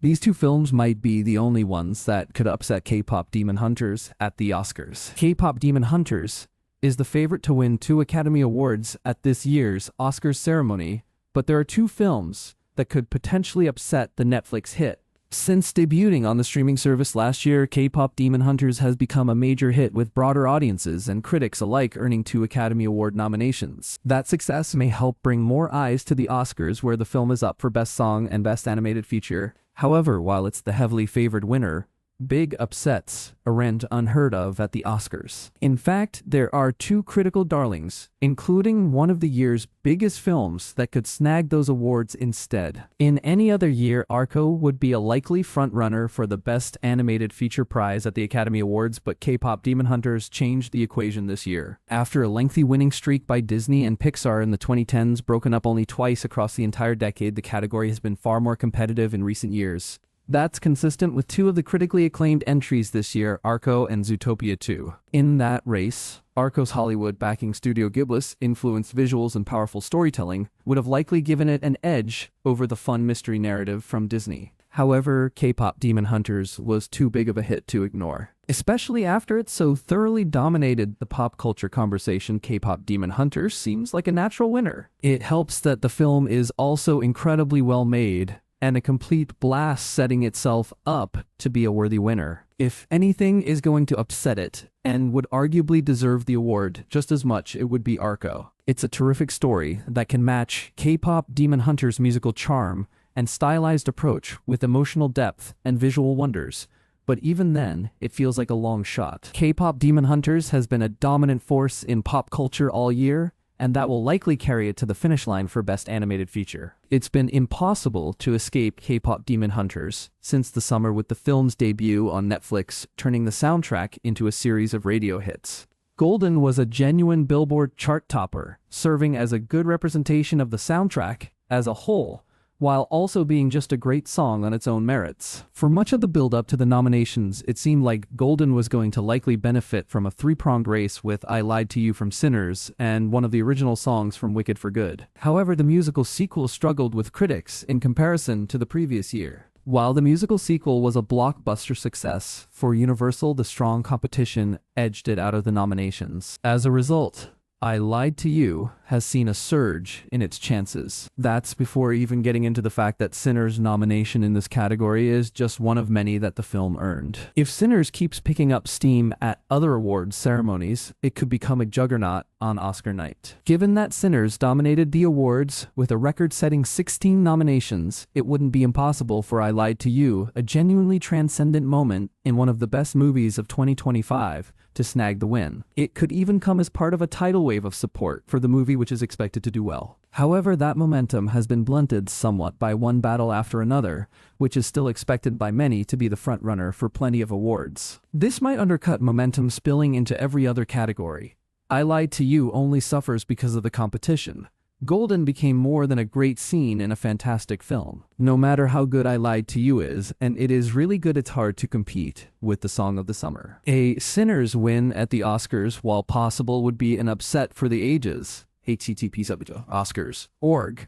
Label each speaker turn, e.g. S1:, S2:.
S1: These two films might be the only ones that could upset K-pop Demon Hunters at the Oscars. K-pop Demon Hunters is the favorite to win 2 Academy Awards at this year's Oscars ceremony, but there are 2 films that could potentially upset the Netflix hit. Since debuting on the streaming service last year, K-pop Demon Hunters has become a major hit with broader audiences and critics alike, earning 2 Academy Award nominations. That success may help bring more eyes to the Oscars, where the film is up for Best Song and Best Animated Feature. However, while it's the heavily favored winner, big upsets aren't unheard of at the Oscars. In fact, there are 2 critical darlings, including one of the year's biggest films, that could snag those awards instead. In any other year, Arco would be a likely frontrunner for the Best Animated Feature prize at the Academy Awards, but K-pop Demon Hunters changed the equation this year. After a lengthy winning streak by Disney and Pixar in the 2010s, broken up only twice across the entire decade, the category has been far more competitive in recent years. That's consistent with 2 of the critically acclaimed entries this year, Arco and Zootopia 2. In that race, Arco's Hollywood-backing Studio Ghiblis influenced visuals and powerful storytelling would have likely given it an edge over the fun mystery narrative from Disney. However, K-pop Demon Hunters was too big of a hit to ignore. Especially after it so thoroughly dominated the pop culture conversation, K-pop Demon Hunters seems like a natural winner. It helps that the film is also incredibly well made, and a complete blast, setting itself up to be a worthy winner. If anything is going to upset it, and would arguably deserve the award just as much, it would be Arco. It's a terrific story that can match K-pop Demon Hunters' musical charm and stylized approach with emotional depth and visual wonders, but even then, it feels like a long shot. K-pop Demon Hunters has been a dominant force in pop culture all year, and that will likely carry it to the finish line for Best Animated Feature. It's been impossible to escape K-pop Demon Hunters since the summer, with the film's debut on Netflix turning the soundtrack into a series of radio hits. Golden was a genuine Billboard chart topper, serving as a good representation of the soundtrack as a whole, while also being just a great song on its own merits. For much of the build-up to the nominations, it seemed like Golden was going to likely benefit from a 3-pronged race with I Lied to You from Sinners and one of the original songs from Wicked for Good. However, the musical sequel struggled with critics in comparison to the previous year. While the musical sequel was a blockbuster success, for Universal, the strong competition edged it out of the nominations. As a result, I Lied to You has seen a surge in its chances. That's before even getting into the fact that Sinners' nomination in this category is just one of many that the film earned. If Sinners keeps picking up steam at other awards ceremonies, it could become a juggernaut on Oscar night. Given that Sinners dominated the awards with a record-setting 16 nominations, it wouldn't be impossible for I Lied to You, a genuinely transcendent moment in one of the best movies of 2025, to snag the win. It could even come as part of a tidal wave of support for the movie, which is expected to do well. However, that momentum has been blunted somewhat by one battle after another, which is still expected by many to be the frontrunner for plenty of awards. This might undercut momentum spilling into every other category. I Lied to You only suffers because of the competition. Golden became more than a great scene in a fantastic film. No matter how good I Lied to You is, and it is really good, it's hard to compete with the Song of the Summer. A Sinners win at the Oscars, while possible, would be an upset for the ages. http://oscars.org